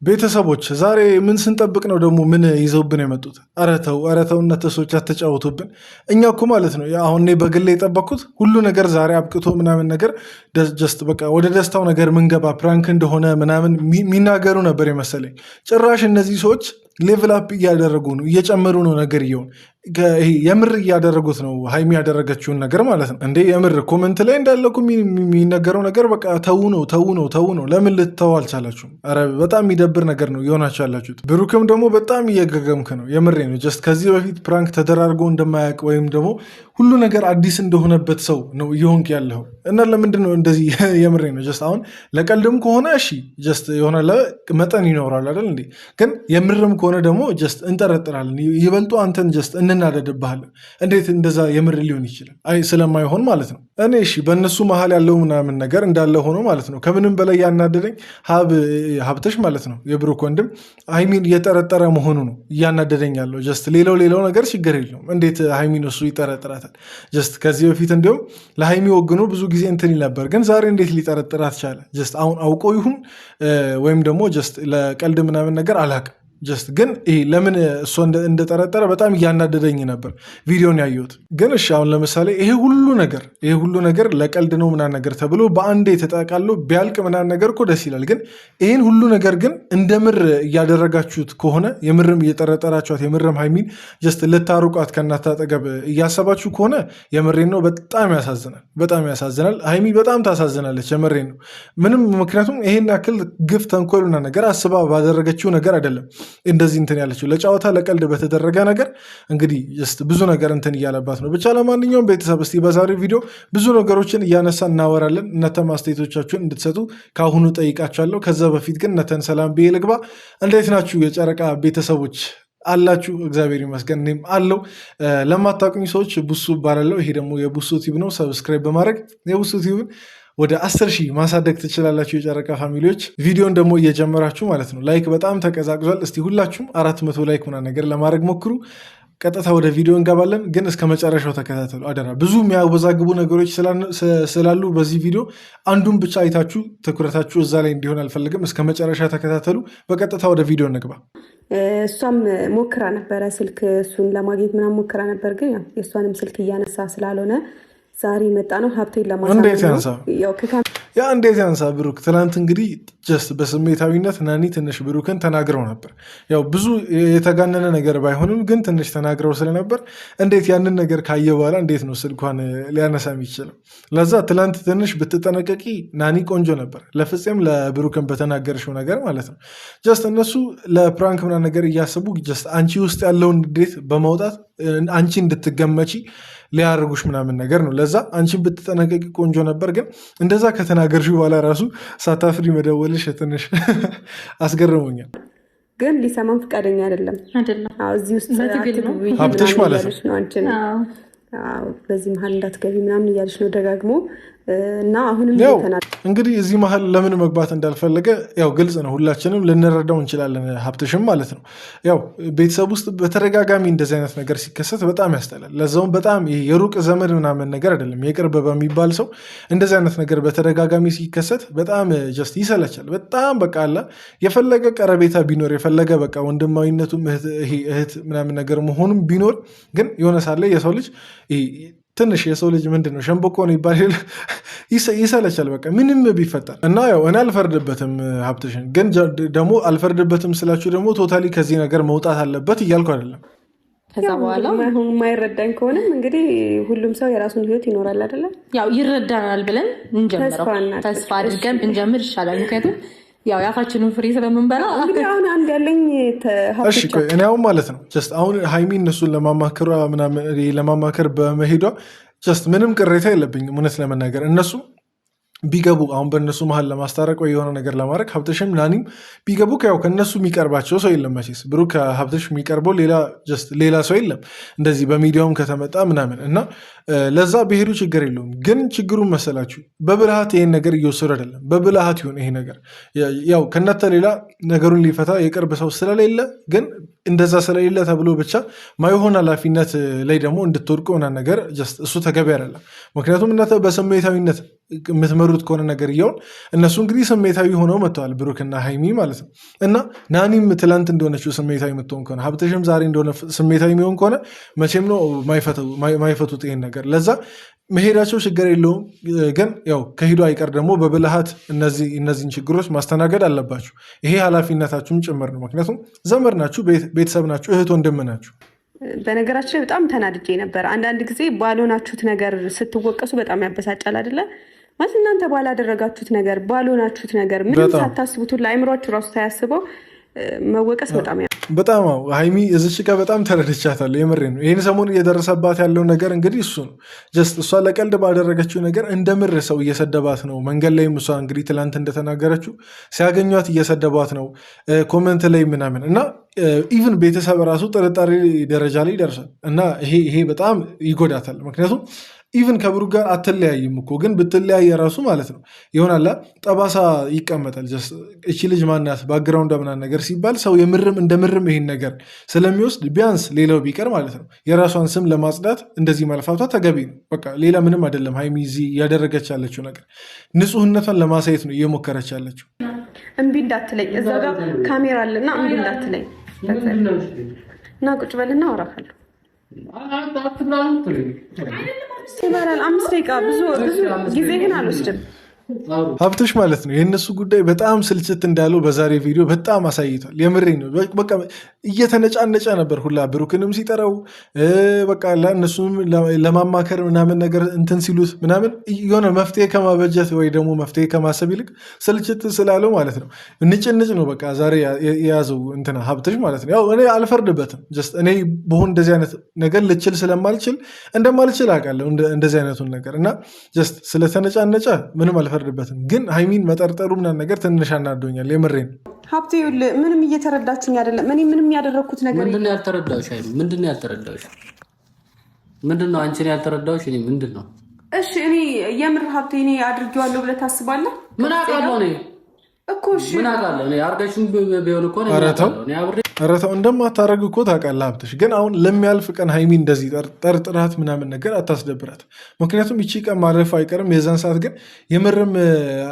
ቤተሰቦች ዛሬ ምን ስንጠብቅ ነው ደግሞ ምን ይዘውብን የመጡት? ኧረ ተው እናንተ ሰዎች አትጫወቱብን። እኛ እኮ ማለት ነው አሁን እኔ በግሌ የጠበቅኩት ሁሉ ነገር ዛሬ አብቅቶ ምናምን ነገር ጀስት በቃ ወደ ደስታው ነገር ምንገባ ፕራንክ እንደሆነ ምናምን የሚናገሩ ነበር የመሰለኝ። ጭራሽ እነዚህ ሰዎች ሌቭል አፕ እያደረጉ ነው፣ እየጨመሩ ነው ነገር እየሆን የምር እያደረጉት ነው። ሀይሚ ያደረገችውን ነገር ማለት ነው እንዴ የምር ኮመንት ላይ እንዳለኩ የሚነገረው ነገር በቃ ተው ነው። ለምን ልትተው አልቻላችሁም? ኧረ በጣም የሚደብር ነገር ነው የሆናችሁ ያላችሁት። ብሩክም ደግሞ በጣም እየገገምክ ነው። የምሬ ነው። ጀስት ከዚህ በፊት ፕራንክ ተደራርጎ እንደማያውቅ ወይም ደግሞ ሁሉ ነገር አዲስ እንደሆነበት ሰው ነው እየሆንክ ያለው እና ለምንድን ነው እንደዚህ? የምሬ ነው። ጀስት አሁን ለቀልድም ከሆነ እሺ ጀስት የሆነ መጠን ይኖራል አይደል እንዴ? ግን የምርም ከሆነ ደግሞ ጀስት እንጠረጥራለን። ይበልጡ አንተን ጀስት እናደድብሃለን። እንዴት እንደዛ የምር ሊሆን ይችላል? አይ ስለማይሆን ማለት ነው። እኔ እሺ በእነሱ መሀል ያለው ምናምን ነገር እንዳለ ሆኖ ማለት ነው ከምንም በላይ ያናደደኝ ሀብተሽ ማለት ነው የብሩክ ወንድም ሀይሚን እየጠረጠረ መሆኑ ነው እያናደደኝ ያለው። ጀስት ሌላው ነገር ችግር የለውም። እንዴት ሀይሚን እሱ ይጠረጥራታል? ጀስት ከዚህ በፊት እንዲሁም ለሀይሚ ወግኖ ብዙ ጊዜ እንትን ይል ነበር። ግን ዛሬ እንዴት ሊጠረጥራት ቻለ? ጀስት አሁን አውቆ ይሁን ወይም ደግሞ ጀስት ለቀልድ ምናምን ነገር አላውቅም። ጀስት ግን ይሄ ለምን እሷ እንደጠረጠረ በጣም እያናደደኝ ነበር ቪዲዮን ያየሁት። ግን እሺ አሁን ለምሳሌ ይሄ ሁሉ ነገር ለቀልድ ነው ምናምን ነገር ተብሎ በአንዴ ተጠቃሎ ቢያልቅ ምናምን ነገር እኮ ደስ ይላል። ግን ይህን ሁሉ ነገር ግን እንደምር እያደረጋችሁት ከሆነ የምርም እየጠረጠራችኋት የምርም ሀይሚን ጀስት ልታሩቋት ከእናንተ አጠገብ እያሰባችሁ ከሆነ የምሬን ነው በጣም ያሳዝናል። ሀይሚ በጣም ታሳዝናለች። የምሬን ነው ምንም ምክንያቱም ይሄን ያክል ግፍ ተንኮልና ነገር አስባ ባደረገችው ነገር አይደለም እንደዚህ እንትን ያለችው ለጨዋታ ለቀልድ በተደረገ ነገር እንግዲህ ብዙ ነገር እንትን እያለባት ነው። ብቻ ለማንኛውም ቤተሰብ እስቲ በዛሬው ቪዲዮ ብዙ ነገሮችን እያነሳ እናወራለን። እነተም አስተያየቶቻችሁን እንድትሰጡ ከአሁኑ ጠይቃችኋለሁ። ከዛ በፊት ግን እነተን ሰላም ብዬ ልግባ። እንዴት ናችሁ የጨረቃ ቤተሰቦች? አላችሁ? እግዚአብሔር ይመስገን እኔም አለው። ለማታውቁኝ ሰዎች ቡሱ እባላለሁ። ይሄ ደግሞ የቡሱ ቲዩብ ነው። ሰብስክራይብ በማድረግ የቡሱ ቲዩብን ወደ 10,000 ማሳደግ ትችላላችሁ። የጨረቃ ፋሚሊዎች ቪዲዮን ደግሞ እየጀመራችሁ ማለት ነው። ላይክ በጣም ተቀዛቅዟል። እስቲ ሁላችሁም 400 ላይክ ምናምን ነገር ለማድረግ ሞክሩ። ቀጥታ ወደ ቪዲዮ እንገባለን። ግን እስከ መጨረሻው ተከታተሉ አደራ። ብዙ የሚያወዛግቡ ነገሮች ስላሉ በዚህ ቪዲዮ አንዱን ብቻ አይታችሁ ትኩረታችሁ እዛ ላይ እንዲሆን አልፈልግም። እስከ መጨረሻ ተከታተሉ። በቀጥታ ወደ ቪዲዮ እንግባ። እሷም ሞክራ ነበረ ስልክ እሱን ለማግኘት ምናምን ሞክራ ነበር። ግን የእሷንም ስልክ እያነሳ ስላልሆነ ዛሬ መጣ ነው ሀብቴን ለማሳመን። እንዴት ያንሳ ብሩክ። ትናንት እንግዲህ ጀስት በስሜታዊነት ናኒ ትንሽ ብሩክን ተናግረው ነበር። ያው ብዙ የተጋነነ ነገር ባይሆንም ግን ትንሽ ተናግረው ስለነበር እንዴት ያንን ነገር ካየ በኋላ እንዴት ነው ስልኳን ሊያነሳ የሚችለው? ለዛ ትናንት ትንሽ ብትጠነቀቂ ናኒ ቆንጆ ነበር። ለፍፄም ለብሩክን በተናገርሽው ነገር ማለት ነው። ጀስት እነሱ ለፕራንክ ምናምን ነገር እያሰቡ ጀስት አንቺ ውስጥ ያለውን ንዴት በማውጣት አንቺ እንድትገመቺ ሊያደርጉሽ ምናምን ነገር ነው። ለዛ አንቺን ብትጠነቀቂ ቆንጆ ነበር። ግን እንደዛ ከተናገርሽ በኋላ ራሱ ሳታፍሪ መደወልሽ ትንሽ አስገርሞኛል። ግን ሊሰማም ፈቃደኛ አይደለም። እዚህ ውስጥ ሀብትሽ ማለት ነው በዚህ መሀል እንዳትገቢ ምናምን እያለች ነው ደጋግሞ እና አሁንም እንግዲህ እዚህ መሀል ለምን መግባት እንዳልፈለገ ያው ግልጽ ነው፣ ሁላችንም ልንረዳው እንችላለን። ሀብትሽም ማለት ነው ያው ቤተሰብ ውስጥ በተደጋጋሚ እንደዚህ አይነት ነገር ሲከሰት በጣም ያስጠላል። ለዛውም በጣም የሩቅ ዘመድ ምናምን ነገር አይደለም፣ የቅርብ በሚባል ሰው እንደዚህ አይነት ነገር በተደጋጋሚ ሲከሰት በጣም ጀስት ይሰለቻል። በጣም በቃ አላ የፈለገ ቀረቤታ ቢኖር የፈለገ በቃ ወንድማዊነቱም እህት ምናምን ነገር መሆኑም ቢኖር ግን የሆነ ሳለ የሰው ልጅ ትንሽ የሰው ልጅ ምንድን ነው ሸንበቆ ነው ይባላል፣ ይሰለቻል በቃ ምንም ቢፈጠር እና ያው እኔ አልፈርድበትም ሀብትሽን። ግን ደግሞ አልፈርድበትም ስላችሁ ደግሞ ቶታሊ ከዚህ ነገር መውጣት አለበት እያልኩ አይደለም። ከዛ በኋላ የማይረዳኝ ከሆነም እንግዲህ ሁሉም ሰው የራሱን ህይወት ይኖራል አይደለም። ያው ይረዳናል ብለን እንጀምረው፣ ተስፋ አድርገን እንጀምር ይሻላል። ምክንያቱም ያው ያፋችንን ፍሬ ስለምንበላ እንግዲህ አሁን አንድ ያለኝ እሺ እኔ አሁን ማለት ነው ጀስት አሁን ሀይሚ እነሱን ለማማከር በመሄዷ ጀስት ምንም ቅሬታ የለብኝም እውነት ለመናገር እነሱ ቢገቡ አሁን በእነሱ መሀል ለማስታረቅ ወይ የሆነ ነገር ለማድረግ ሀብትሽም ናኒም ቢገቡ ያው ከእነሱ የሚቀርባቸው ሰው የለም። መቼስ ብሩክ ከሀብትሽ የሚቀርበው ሌላ ሰው የለም እንደዚህ በሚዲያውም ከተመጣ ምናምን እና ለዛ ብሄዱ ችግር የለውም። ግን ችግሩን መሰላችሁ በብልሃት ይሄን ነገር እየወሰዱ አይደለም። በብልሃት ይሁን ይሄ ነገር ያው ከእናንተ ሌላ ነገሩን ሊፈታ የቅርብ ሰው ስለሌለ ግን እንደዛ ስለሌለ ተብሎ ብቻ ማይሆን ኃላፊነት ላይ ደግሞ እንድትወድቁ ሆና ነገር እሱ ተገቢ አይደለም። ምክንያቱም እናንተ በስሜታዊነት የምትመሩት ከሆነ ነገር እያውን እነሱ እንግዲህ ስሜታዊ ሆነው መጥተዋል፣ ብሩክና ሀይሚ ማለት ነው። እና ናኒም ትላንት እንደሆነችው ስሜታዊ የምትሆን ከሆነ ሀብትሽም ዛሬ እንደሆነ ስሜታዊ የሚሆን ከሆነ መቼም ነው ማይፈቱት ይሄን ነገር። ለዛ መሄዳቸው ችግር የለውም፣ ግን ያው ከሂዱ አይቀር ደግሞ በብልሃት እነዚህን ችግሮች ማስተናገድ አለባችሁ። ይሄ ኃላፊነታችሁም ጭምር ነው። ምክንያቱም ዘመድ ናችሁ፣ ቤተሰብ ናችሁ፣ እህት ወንድም ናችሁ። በነገራችን ላይ በጣም ተናድጄ ነበር። አንዳንድ ጊዜ ባልሆናችሁት ነገር ስትወቀሱ በጣም ያበሳጫል አይደለ? ማለት እናንተ ባላደረጋችሁት ነገር ባልሆናችሁት ነገር ምንም ሳታስቡት ለአይምሯችሁ ራሱ ሳያስበው መወቀስ በጣም ሀይሚ እዚች ጋር በጣም ተረድቻታለሁ። የምሬ ነው። ይህን ሰሞን እየደረሰባት ያለው ነገር እንግዲህ እሱ ነው። ጀስት እሷ ለቀልድ ባደረገችው ነገር እንደ ምር ሰው እየሰደባት ነው። መንገድ ላይም እሷ እንግዲህ ትላንት እንደተናገረችው ሲያገኟት እየሰደባት ነው፣ ኮመንት ላይ ምናምን እና ኢቭን ቤተሰብ ራሱ ጥርጣሬ ደረጃ ላይ ይደርሳል እና ይሄ በጣም ይጎዳታል። ምክንያቱም ኢቭን ከብሩክ ጋር አትለያይም እኮ ግን ብትለያይ ራሱ ማለት ነው ይሆናላ ጠባሳ ይቀመጣል። እቺ ልጅ ማናት ባክግራውንድ ምናምን ነገር ሲባል ሰው እንደ ምርም ይሄን ነገር ስለሚወስድ ቢያንስ ሌላው ቢቀር ማለት ነው የራሷን ስም ለማጽዳት እንደዚህ ማልፋቷ ተገቢ ነው። በቃ ሌላ ምንም አይደለም። ሀይሚ እዚህ ያደረገች ያለችው ነገር ንጹህነቷን ለማሳየት ነው እየሞከረች ያለችው። እምቢ እንዳትለኝ፣ እዛ ጋር ካሜራ አለና እምቢ እንዳትለኝ እና ቁጭ በልና አወራለሁ። ይባላል 5 ደቂቃ ብዙ ጊዜ ግን አልወስድም። ሀብትሽ ማለት ነው የእነሱ ጉዳይ በጣም ስልችት እንዳለው በዛሬ ቪዲዮ በጣም አሳይቷል። የምሬ ነው። በቃ እየተነጫነጨ ነበር ሁላ ብሩክንም ሲጠራው በቃ እነሱም ለማማከር ምናምን ነገር እንትን ሲሉት ምናምን የሆነ መፍትሄ ከማበጀት ወይ ደግሞ መፍትሄ ከማሰብ ይልቅ ስልችት ስላለው ማለት ነው ንጭንጭ ነው በቃ ዛሬ የያዘው እንትና ሀብትሽ ማለት ነው። ያው እኔ አልፈርድበትም። ጀስት እኔ በሆን እንደዚህ አይነት ነገር ልችል ስለማልችል እንደማልችል አውቃለሁ እንደዚህ አይነቱን ነገር እና ጀስት ስለተነጫነጨ ምንም አልፈርድበትም። ግን ሀይሚን መጠርጠሩ ምናምን ነገር ትንሽ አናዶኛል። የምሬን ሀብቴ ምንም እየተረዳችኝ አይደለም። እኔ ምንም ያደረግኩት ነገር ምንድነው ያልተረዳሁሽ? ምንድነው ያልተረዳሁሽ? ምንድነው አንቺን ያልተረዳሁሽ? እኔ ምንድነው? እሺ እኔ የምር ሀብቴ እኔ አድርጌዋለሁ ብለህ ታስባለህ? ምን አውቃለሁ እኔ እኮ እሺ ምን አውቃለሁ እኔ አርገሽም ቢሆን እኮ ነው ኧረ ተው እንደማታረግ እኮ ታውቃለህ ሀብትሽ። ግን አሁን ለሚያልፍ ቀን ሀይሚ እንደዚህ ጠርጥራት ምናምን ነገር አታስደብራት። ምክንያቱም ይቺ ቀን ማለፍ አይቀርም። የዛን ሰዓት ግን የምርም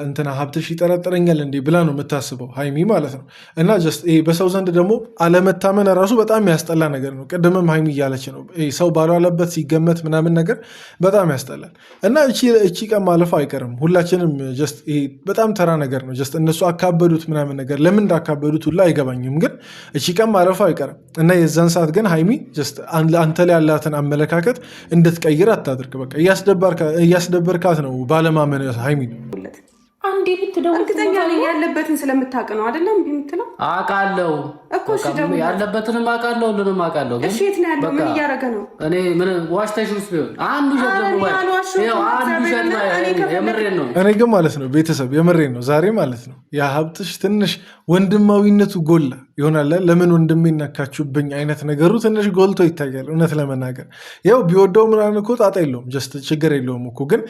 እንትና ሀብትሽ ይጠረጥረኛል እንዴ ብላ ነው የምታስበው ሀይሚ ማለት ነው። እና ጀስት በሰው ዘንድ ደግሞ አለመታመን ራሱ በጣም ያስጠላ ነገር ነው። ቅድምም ሀይሚ እያለች ነው ሰው ባሏለበት ሲገመት ምናምን ነገር በጣም ያስጠላል። እና እቺ ቀን ማለፍ አይቀርም። ሁላችንም ጀስት በጣም ተራ ነገር ነው። ጀስት እነሱ አካበዱት ምናምን ነገር ለምን እንዳካበዱት ሁላ አይገባኝም። ግን እቺ ቀን ማለፉ አይቀርም እና የዛን ሰዓት ግን ሀይሚ ጀስት አንተ ላይ ያላትን አመለካከት እንድትቀይር አታድርግ። በቃ እያስደበርካት ነው ባለማመን ሀይሚ ነው። አንዴ ብትደውል እርግጠኛ ነኝ ያለበትን ስለምታውቅ ነው አይደለም የምትለው? አውቃለሁ እኮ እሺ፣ ደውል ያለበትንም አውቃለሁ፣ ሁሉንም አውቃለሁ። እሺ የት ነው ያለው? ምን እያደረገ ነው? እኔ ምን ዋሽተሽ ውስጥ ቢሆን አንዱ የምሬን ነው። እኔ ግን ማለት ነው ቤተሰብ የምሬን ነው ዛሬ ማለት ነው የሀብትሽ ትንሽ ወንድማዊነቱ ጎላ ይሆናል። ለምን ወንድሜ ነካችሁብኝ አይነት ነገሩ ትንሽ ጎልቶ ይታያል። እውነት ለመናገር ያው ቢወደው ምናምን እኮ ጣጣ የለውም ጀስት ችግር የለውም እኮ ግን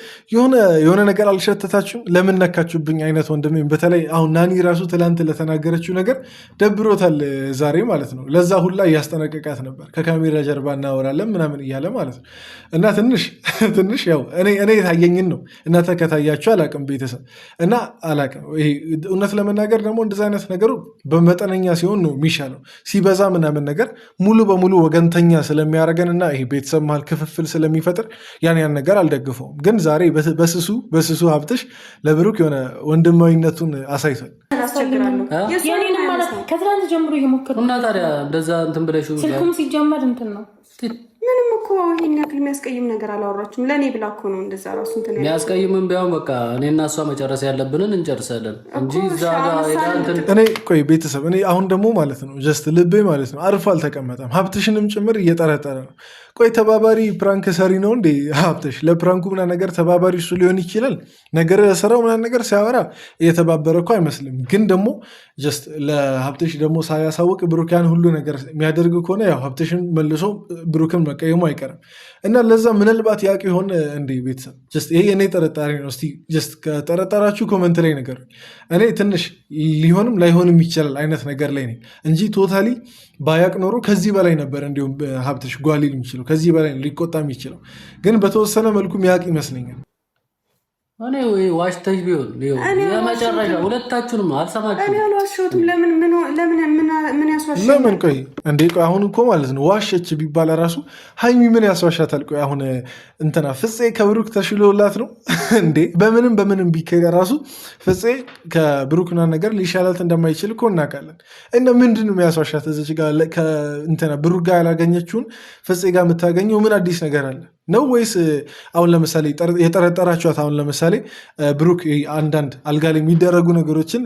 የሆነ ነገር አልሸተታችሁም? ለምን ነካችሁብኝ አይነት ወንድሜ። በተለይ አሁን ናኒ ራሱ ትላንት ለተናገረችው ነገር ደብሮታል ዛሬ ማለት ነው። ለዛ ሁላ እያስጠነቀቃት ነበር። ከካሜራ ጀርባ እናወራለን ምናምን እያለ ማለት ነው። እና ትንሽ ያው እኔ የታየኝን ነው። እናንተ ከታያችሁ አላቅም ቤተሰብ እና አላቅም። ይሄ እውነት ለመናገር ደግሞ እንደዚ አይነት ነገሩ በመጠነኛ ሲሆን ነው የሚሻለው። ሲበዛ ምናምን ነገር ሙሉ በሙሉ ወገንተኛ ስለሚያደርገን እና ይሄ ቤተሰብ መሀል ክፍፍል ስለሚፈጥር ያን ነገር አልደግፈውም። ግን ዛሬ በስሱ ሀብትሽ ለብሩክ የሆነ ወንድማዊነቱን አሳይቷል። ከትናንት ጀምሮ እየሞከሩ እና ታዲያ እንደዛ እንትን ብለሽ ስልኩም ሲጀመር እንትን ነው ምንም እኮ ይሄን ያክል የሚያስቀይም ነገር አላወራችሁም። ለእኔ ብላ እኮ ነው እንደዛ ራሱ እንትን የሚያስቀይምም ቢሆን በቃ እኔና እሷ መጨረስ ያለብንን እንጨርሳለን እንጂ እዛ ጋር እኔ ቆይ ቤተሰብ እኔ አሁን ደግሞ ማለት ነው ጀስት ልቤ ማለት ነው አርፎ አልተቀመጠም። ሀብትሽንም ጭምር እየጠረጠረ ነው። ቆይ ተባባሪ ፕራንክ ሰሪ ነው እንዴ ሀብትሽ? ለፕራንኩ ምና ነገር ተባባሪ እሱ ሊሆን ይችላል። ነገር ስራው ምና ነገር ሲያወራ እየተባበረ እኮ አይመስልም። ግን ደግሞ ጀስት ለሀብትሽ ደግሞ ሳያሳውቅ ብሩክያን ሁሉ ነገር የሚያደርግ ከሆነ ያው ሀብትሽን መልሶ ብሩክን መቀየሙ አይቀርም እና ለዛ ምናልባት ያውቅ ይሆን እንዴ ቤተሰብ? ጀስት ይሄ እኔ ጠረጣሪ ነው። እስቲ ጀስት ከጠረጠራችሁ ኮመንት ላይ ነገር እኔ ትንሽ ሊሆንም ላይሆንም ይችላል አይነት ነገር ላይ ነኝ እንጂ ቶታሊ ባያቅ ኖሮ ከዚህ በላይ ነበር እንዲሁም ሀብትሽ ጓሊል የሚችለው ከዚህ በላይ ሊቆጣ የሚችለው ግን በተወሰነ መልኩ ሚያውቅ ይመስለኛል። እኔ ወይ ዋሽተሽ ቢሆን የመጨረሻ ሁለታችሁንም አልሰማችሁም። እኔ አልዋሸሁትም። ምን ያስዋሻል? ለምን ቆይ እንዴ ቆይ አሁን እኮ ማለት ነው ዋሸች ቢባል ራሱ ሀይሚ ምን ያስዋሻታል? ቆይ አሁን እንትና ፍፄ ከብሩክ ተሽሎላት ነው እንዴ? በምንም ቢከዳ ራሱ ፍፄ ከብሩክና ነገር ሊሻላት እንደማይችል እኮ እናውቃለን። እና ምንድን ነው የሚያስዋሻት? እዚች ጋር እንትና ብሩክ ጋር ያላገኘችውን ፍፄ ጋር የምታገኘው ምን አዲስ ነገር አለ ነው? ወይስ አሁን ለምሳሌ የጠረጠራችኋት አሁን ለምሳሌ ብሩክ አንዳንድ አልጋ ላይ የሚደረጉ ነገሮችን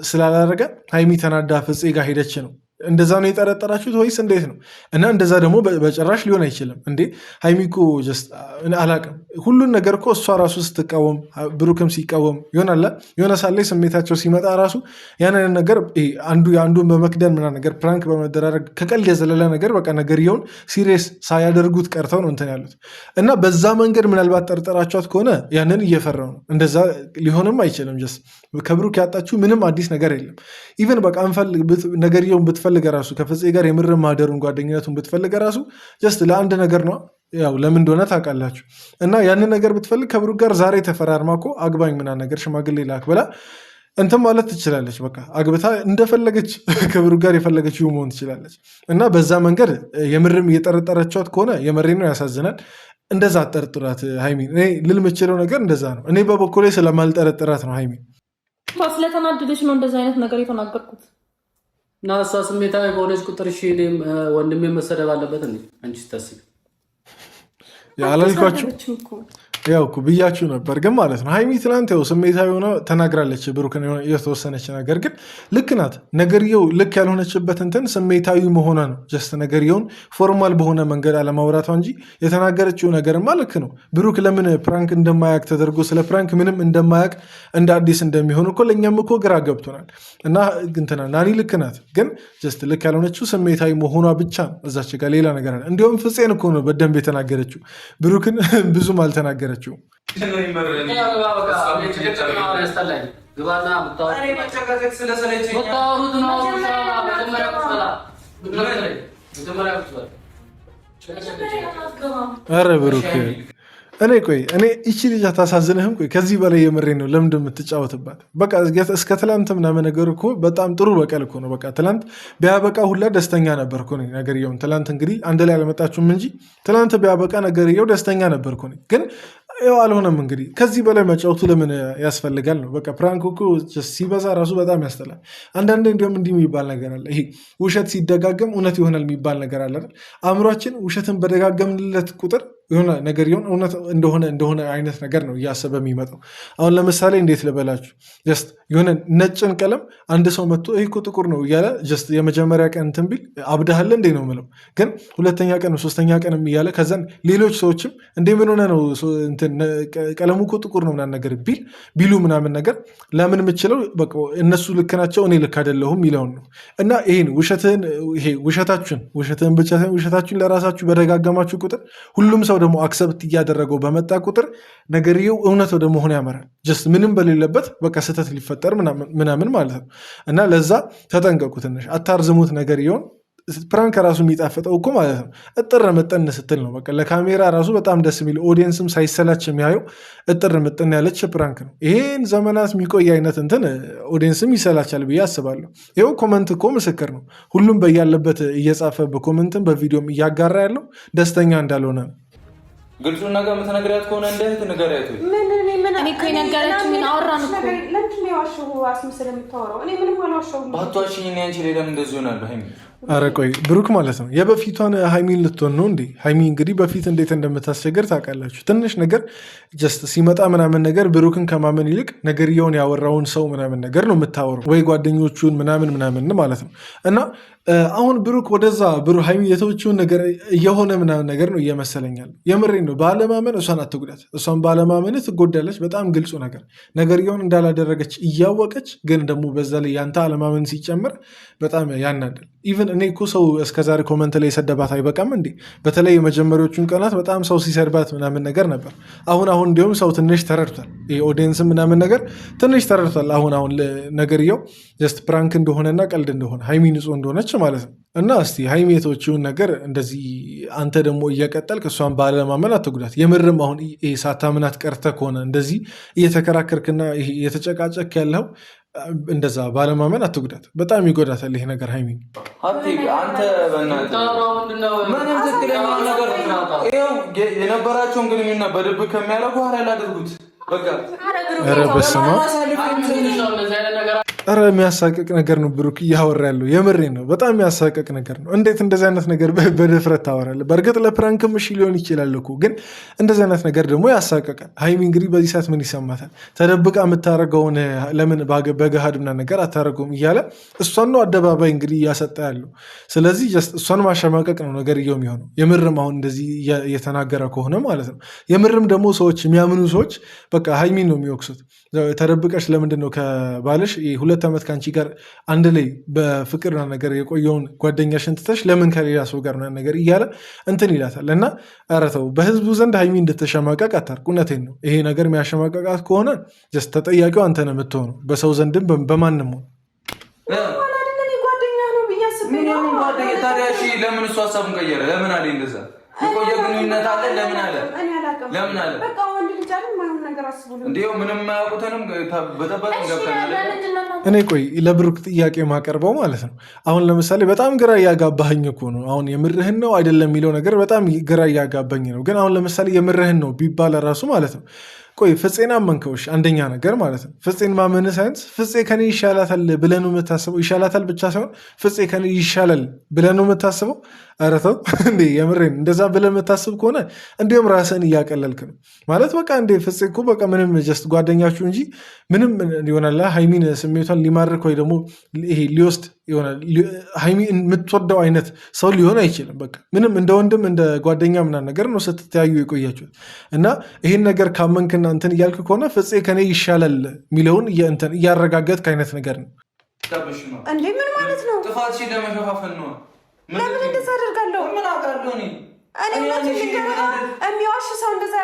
ስላላረገ ሀይሚ ተናዳ ፍፄ ጋር ሄደች ነው? እንደዛ ነው የጠረጠራችሁት ወይስ እንዴት ነው? እና እንደዛ ደግሞ በጭራሽ ሊሆን አይችልም እንዴ። ሀይሚ እኮ አላቅም ሁሉን ነገር እኮ እሷ ራሱ ስትቃወም ብሩክም ሲቃወም ይሆናል የሆነ ሳለ ስሜታቸው ሲመጣ ራሱ ያንን ነገር አንዱ የአንዱን በመክደን ምናምን ነገር ፕራንክ በመደራረግ ከቀልድ የዘለለ ነገር በቃ ነገርየውን ሲሪየስ ሳያደርጉት ቀርተው ነው እንትን ያሉት። እና በዛ መንገድ ምናልባት ጠርጠራችኋት ከሆነ ያንን እየፈራው ነው። እንደዛ ሊሆንም አይችልም። ከብሩክ ያጣችሁ ምንም አዲስ ነገር የለም። ኢቨን በቃ ነገርየውን ብትፈልገ ራሱ ከፍፄ ጋር የምር ማደሩን ጓደኝነቱን ብትፈልገ ራሱ ጀስት ለአንድ ነገር ነው። ያው ለምን እንደሆነ ታውቃላችሁ። እና ያንን ነገር ብትፈልግ ከብሩክ ጋር ዛሬ ተፈራርማ እኮ አግባኝ ምናምን ነገር ሽማግሌ ላክ ብላ እንትን ማለት ትችላለች። በቃ አግብታ እንደፈለገች ከብሩክ ጋር የፈለገችው መሆን ትችላለች። እና በዛ መንገድ የምርም እየጠረጠረቻት ከሆነ የመሬ ነው፣ ያሳዝናል። እንደዛ አጠርጥራት ሀይሚ። እኔ ልል የምችለው ነገር እንደዛ ነው። እኔ በበኩሌ ስለማልጠረጥራት ነው ሀይሚ። ስለተናደደች ነው እንደዛ አይነት ነገር የተናገርኩት። እና እሷ ስሜታዊ በሆነች ቁጥር እሺ ወንድሜ መሰደብ አለበት እንዴ? አንቺ ስታስቢ አላልኳችሁ? ያው እኮ ብያችሁ ነበር። ግን ማለት ነው ሀይሚ ትናንት ያው ስሜታዊ ሆነ ተናግራለች ብሩክን የተወሰነች ነገር። ግን ልክ ናት። ነገርየው ልክ ያልሆነችበት እንትን ስሜታዊ መሆኗ ነው። ጀስት ነገርየውን ፎርማል በሆነ መንገድ አለማውራቷ እንጂ የተናገረችው ነገርማ ልክ ነው። ብሩክ ለምን ፕራንክ እንደማያውቅ ተደርጎ ስለ ፕራንክ ምንም እንደማያውቅ እንደ አዲስ እንደሚሆን እኮ ለእኛም እኮ ግራ ገብቶናል። እና እንትና ናኒ ልክ ናት። ግን ጀስት ልክ ያልሆነችው ስሜታዊ መሆኗ ብቻ ነው። እዛች ጋር ሌላ ነገር አለ። እንዲሁም ፍፄን እኮ ነው በደንብ የተናገረችው፣ ብሩክን ብዙም አልተናገረችው። ኧረ ብሩክ እኔ እቺ ልጅ አታሳዝንህም? ቆይ ከዚህ በላይ የምሬ ነው። ለምን የምትጫወትባት? በቃ እስከ ትላንት ምናምን ነገር እኮ በጣም ጥሩ በቀል እኮ ነው። በቃ ትላንት ቢያበቃ ሁላ ደስተኛ ነበርኩ ነገርየውን። ትላንት እንግዲህ አንድ ላይ አልመጣችሁም እንጂ ትላንት ቢያበቃ ነገርየው ደስተኛ ነበርኩ። ግን ያው አልሆነም። እንግዲህ ከዚህ በላይ መጫወቱ ለምን ያስፈልጋል ነው። በቃ ፕራንክ እኮ ሲበዛ ራሱ በጣም ያስጠላል። አንዳንዴ እንዲሁም እንዲህ የሚባል ነገር አለ። ይሄ ውሸት ሲደጋገም እውነት ይሆናል የሚባል ነገር አለ። አእምሯችን ውሸትን በደጋገምንለት ቁጥር የሆነ ነገር ይሆን እውነት እንደሆነ አይነት ነገር ነው እያሰበ የሚመጣው። አሁን ለምሳሌ እንዴት ልበላችሁ፣ ጀስት የሆነ ነጭን ቀለም አንድ ሰው መጥቶ ይህ እኮ ጥቁር ነው እያለ ጀስት የመጀመሪያ ቀን እንትን ቢል አብዳሃል እንዴ ነው የምለው። ግን ሁለተኛ ቀን ሶስተኛ ቀንም እያለ ከዛን ሌሎች ሰዎችም እንዴ ምን ሆነ ነው ቀለሙ እኮ ጥቁር ነው ምናምን ነገር ቢሉ ምናምን ነገር ለምን የምችለው በቃ እነሱ ልክ ናቸው እኔ ልክ አይደለሁም የሚለውን ነው። እና ይሄን ውሸትህን ብቻ ሳይሆን ውሸታችሁን ለራሳችሁ በደጋገማችሁ ቁጥር ሁሉም ሰው ደግሞ አክሰብት እያደረገው በመጣ ቁጥር ነገርየው እውነት ወደ መሆን ያመራል። ጀስት ምንም በሌለበት በቃ ስህተት ሊፈጠር ምናምን ማለት ነው። እና ለዛ ተጠንቀቁ። ትንሽ አታርዝሙት ነገርየውን። ፕራንክ ራሱ የሚጣፍጠው እኮ ማለት ነው እጥር ምጥን ስትል ነው። በቃ ለካሜራ ራሱ በጣም ደስ የሚል ኦዲየንስም ሳይሰላች የሚያየው እጥር ምጥን ያለች ፕራንክ ነው። ይሄን ዘመናት የሚቆይ አይነት እንትን ኦዲየንስም ይሰላቻል ብዬ አስባለሁ። ይኸው ኮመንት እኮ ምስክር ነው። ሁሉም በያለበት እየጻፈ በኮመንትም በቪዲዮም እያጋራ ያለው ደስተኛ እንዳልሆነ ነው። ግልጹን ነገር የምትነግሪያት ከሆነ እንዴት ንገሪያት። ባቷሽኝ አንቺ ሌላ እንደዚህ ሆናለሁ። ኧረ ቆይ ብሩክ ማለት ነው የበፊቷን ሀይሚን ልትሆን ነው እንዴ? ሀይሚ እንግዲህ በፊት እንዴት እንደምታስቸገር ታውቃላችሁ። ትንሽ ነገር ጀስት ሲመጣ ምናምን ነገር ብሩክን ከማመን ይልቅ ነገርየውን ያወራውን ሰው ምናምን ነገር ነው የምታወራው፣ ወይ ጓደኞቹን ምናምን ማለት ነው። እና አሁን ብሩክ ወደዛ ሀይሚ የተወችውን ነገር እየሆነ ምናምን ነገር ነው እየመሰለኛል። የምሬን ነው። ባለማመን እሷን አትጉዳት። እሷን ባለማመን ትጎዳለች። በጣም ግልጹ ነገርየውን እንዳላደረገች እያወቀች ግን ደግሞ በዛ ላይ ያንተ አለማመን ሲጨምር በጣም ያናደል። ኢቨን እኔ እኮ ሰው እስከዛሬ ኮመንት ላይ የሰደባት አይበቃም እንዴ? በተለይ የመጀመሪያዎቹን ቀናት በጣም ሰው ሲሰድባት ምናምን ነገር ነበር። አሁን እንዲሁም ሰው ትንሽ ተረድቷል። ኦዲየንስ ምናምን ነገር ትንሽ ተረድቷል። አሁን ነገርየው ጀስት ፕራንክ እንደሆነና ቀልድ እንደሆነ ሀይሚ ንጹህ እንደሆነች ማለት ነው። እና እስቲ ሀይሜቶችውን ነገር እንደዚህ አንተ ደግሞ እየቀጠልክ እሷን ባለማመን አትጉዳት። የምርም አሁን ሳታምናት ቀርተህ ከሆነ እንደዚህ እየተከራከርክና እየተጨቃጨክ ያለው እንደዛ ባለማመን አትጉዳት። በጣም ይጎዳታል ይሄ ነገር ሀይሚ። የነበራቸውን ግንኙነት በድብቅ ከሚያደርጉ ኋላ ላድርጉት። ኧረ በስመ አብ! ኧረ የሚያሳቅቅ ነገር ነው ብሩክ እያወራ ያለው። የምሬን ነው። በጣም የሚያሳቅቅ ነገር ነው። እንዴት እንደዚህ አይነት ነገር በድፍረት ታወራለህ? በእርግጥ ለፕራንክም እሺ ሊሆን ይችላል እኮ፣ ግን እንደዚህ አይነት ነገር ደግሞ ያሳቅቃል። ሀይሚ እንግዲህ በዚህ ሰዓት ምን ይሰማታል? ተደብቃ የምታደርገውን ለምን በገሃድ ምናምን ነገር አታደርገውም እያለ እሷን ነው አደባባይ እንግዲህ እያሰጠ ያለው። ስለዚህ እሷን ማሸማቀቅ ነው ነገር የሚሆነው። የምርም አሁን እንደዚህ እየተናገረ ከሆነ ማለት ነው። የምርም ደግሞ ሰዎች የሚያምኑ ሰዎች በቃ ሀይሚን ነው የሚወቅሱት። ተደብቀሽ ለምንድን ነው ከባልሽ 2 ዓመት ከአንቺ ጋር አንድ ላይ በፍቅርና ነገር የቆየውን ጓደኛሽን ትተሽ ለምን ከሌላ ሰው ጋር ነገር እያለ እንትን ይላታል። እና ኧረ ተው፣ በህዝቡ ዘንድ ሀይሚ እንድትሸማቀቅ አታርቅ። እውነቴን ነው። ይሄ ነገር የሚያሸማቀቃት ከሆነ ተጠያቂው አንተ ነው የምትሆነው፣ በሰው ዘንድም በማንም ሆነ። ለምን እሱ ሀሳቡን ቀየረ? ለምን አለ እንደዛ? የቆየ ግንኙነት አለ። ለምን አለ? እንዲሁ ምንም ማያውቁትንም በጠበቅ ገብተናል። እኔ ቆይ ለብሩክ ጥያቄ ማቀርበው ማለት ነው። አሁን ለምሳሌ በጣም ግራ እያጋባኝ እኮ ነው። አሁን የምርህን ነው አይደለም የሚለው ነገር በጣም ግራ እያጋባኝ ነው። ግን አሁን ለምሳሌ የምርህን ነው ቢባል ራሱ ማለት ነው። ቆይ ፍፄን አመንከውሽ? አንደኛ ነገር ማለት ነው ፍፄን ማመን ሳይንስ ፍፄ ከኔ ይሻላታል ብለህ ነው የምታስበው? ይሻላታል ብቻ ሳይሆን ፍፄ ከኔ ይሻላል ብለህ ነው የምታስበው? ኧረ ተው እንዴ! የምሬን እንደዛ ብለህ የምታስብ ከሆነ እንዲሁም ራስህን እያቀለልክ ነው ማለት። በቃ እንዴ ፍፄ እኮ በቃ ምንም ጀስት ጓደኛችሁ እንጂ ምንም ይሆናል ሀይሚን ስሜቷን ሊማርክ ወይ ደግሞ ይሄ ሊወስድ ይሆናል ሀይሚ የምትወደው አይነት ሰው ሊሆን አይችልም። በቃ ምንም እንደ ወንድም እንደ ጓደኛ ምናምን ነገር ነው ስትተያዩ የቆያችሁት። እና ይሄን ነገር ካመንክና እንትን እያልክ ከሆነ ፍፄ ከኔ ይሻላል የሚለውን እያረጋገጥክ አይነት ነገር ነው እንዴ? ምን ማለት ነው? ጥፋት ለመሸፋፈን ነው። ለምን እንደዛ አደርጋለሁ? ምን አውቃለሁ እኔ የሚዋሽ ሰው እንደዛ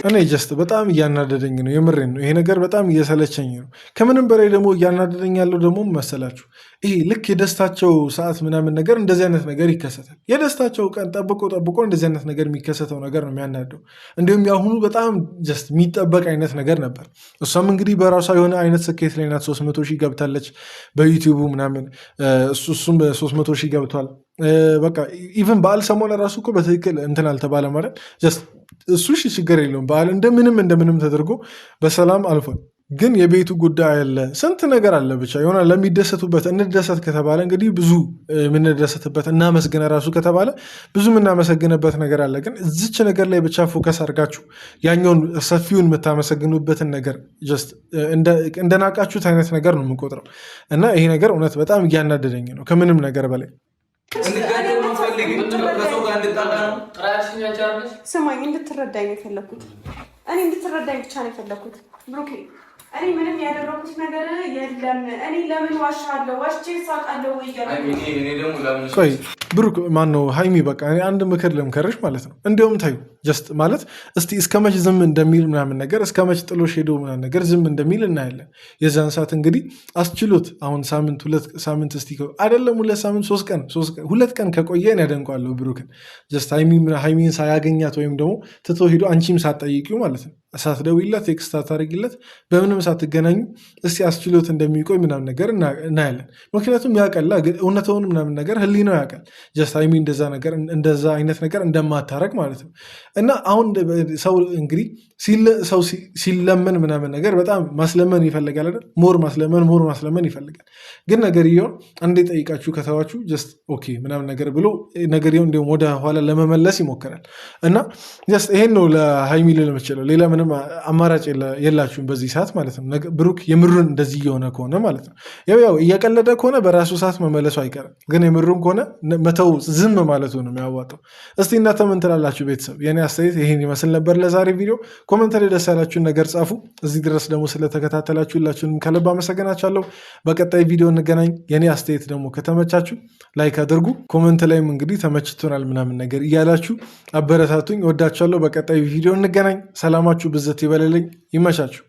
እኔ ጀስት በጣም እያናደደኝ ነው። የምሬን ነው። ይሄ ነገር በጣም እየሰለቸኝ ነው። ከምንም በላይ ደግሞ እያናደደኝ ያለው ደግሞ መሰላችሁ ይሄ ልክ የደስታቸው ሰዓት ምናምን ነገር እንደዚህ አይነት ነገር ይከሰታል። የደስታቸው ቀን ጠብቆ እንደዚህ አይነት ነገር የሚከሰተው ነገር ነው የሚያናደው። እንዲሁም የአሁኑ በጣም ጀስት የሚጠበቅ አይነት ነገር ነበር። እሷም እንግዲህ በራሷ የሆነ አይነት ስኬት ላይ ናት። 300 ሺህ ገብታለች በዩቲዩቡ ምናምን፣ እሱም 300 ሺህ ገብቷል። በቃ ኢቨን በዓል ሰሞን ራሱ እኮ በትክክል እንትን አልተባለ ማለት ጀስት እሱ ችግር የለውም። በዓል እንደምንም ተደርጎ በሰላም አልፏል። ግን የቤቱ ጉዳይ አለ፣ ስንት ነገር አለ። ብቻ የሆነ ለሚደሰቱበት እንደሰት ከተባለ እንግዲህ ብዙ የምንደሰትበት እናመስግነ ራሱ ከተባለ ብዙ የምናመሰግንበት ነገር አለ። ግን እዚች ነገር ላይ ብቻ ፎከስ አድርጋችሁ ያኛውን ሰፊውን የምታመሰግኑበትን ነገር ጀስት እንደናቃችሁት አይነት ነገር ነው የምንቆጥረው። እና ይሄ ነገር እውነት በጣም እያናደደኝ ነው ከምንም ነገር በላይ። ስማኝ፣ እንድትረዳኝ ነው የፈለኩት። እኔ እንድትረዳኝ ብቻ ነው የፈለኩት ብሩኬ። እኔ ምንም ያደረኩት ነገር የለም። እኔ ለምን ዋሻለሁ? ዋሽቼ ሳቃለሁ ወይ? ቆይ ብሩክ ማነው ሀይሚ፣ በቃ እኔ አንድ ምክር ልምከርሽ ማለት ነው። እንዲሁም ታዩ ጀስት ማለት እስቲ እስከ መች ዝም እንደሚል ምናምን ነገር እስከ መች ጥሎሽ ሄዶ ምናምን ነገር ዝም እንደሚል እናያለን። የዛን ሰዓት እንግዲህ አስችሎት አሁን ሳምንት 2 ሳምንት እስቲ አይደለም 2 ሳምንት 3 ቀን 2 ቀን ከቆየን ያደንቋለሁ ብሩክን። ጀስት ሀይሚን ሳያገኛት ወይም ደግሞ ትቶ ሄዶ አንቺም ሳትጠይቂው ማለት ነው ሳትደውይለት ቴክስት ሳታደርጊለት በምንም ሳትገናኙ እስቲ አስችሎት እንደሚቆይ ምናምን ነገር እናያለን። ምክንያቱም ያውቃል እውነተውን ምናምን ነገር ህሊናው ያውቃል። ጀስት ሀይሚ እንደዛ አይነት ነገር እንደማታረግ ማለት ነው። እና አሁን ሰው እንግዲህ ሰው ሲለመን ምናምን ነገር በጣም ማስለመን ይፈልጋል አይደል? ሞር ማስለመን ይፈልጋል። ግን ነገርየውን አንዴ ጠይቃችሁ ከተዋችሁ ጀስት ኦኬ ምናምን ነገር ብሎ ነገርየውን እንዲሁም ወደ ኋላ ለመመለስ ይሞክራል። እና ጀስት ይሄን ነው ለሀይሚ ልል የምችለው። ሌላ ምንም አማራጭ የላችሁም በዚህ ሰዓት ማለት ነው። ብሩክ የምሩን እንደዚህ እየሆነ ከሆነ ማለት ነው ያው እየቀለደ ከሆነ በራሱ ሰዓት መመለሱ አይቀርም። ግን የምሩን ከሆነ መተው ዝም ማለቱ ነው የሚያዋጣው። እስቲ እናንተ ምን ትላላችሁ ቤተሰብ? የኔ አስተያየት ይሄን ይመስል ነበር ለዛሬ ቪዲዮ። ኮመንት ላይ ደስ ያላችሁን ነገር ጻፉ። እዚህ ድረስ ደግሞ ስለተከታተላችሁ ሁላችሁንም ከልብ አመሰግናችኋለሁ። በቀጣይ ቪዲዮ እንገናኝ። የኔ አስተያየት ደግሞ ከተመቻችሁ ላይክ አድርጉ። ኮመንት ላይም እንግዲህ ተመችቶናል ምናምን ነገር እያላችሁ አበረታቱኝ። ወዳችኋለሁ። በቀጣይ ቪዲዮ እንገናኝ። ሰላማችሁ ብዘት ይበለልኝ። ይመቻችሁ።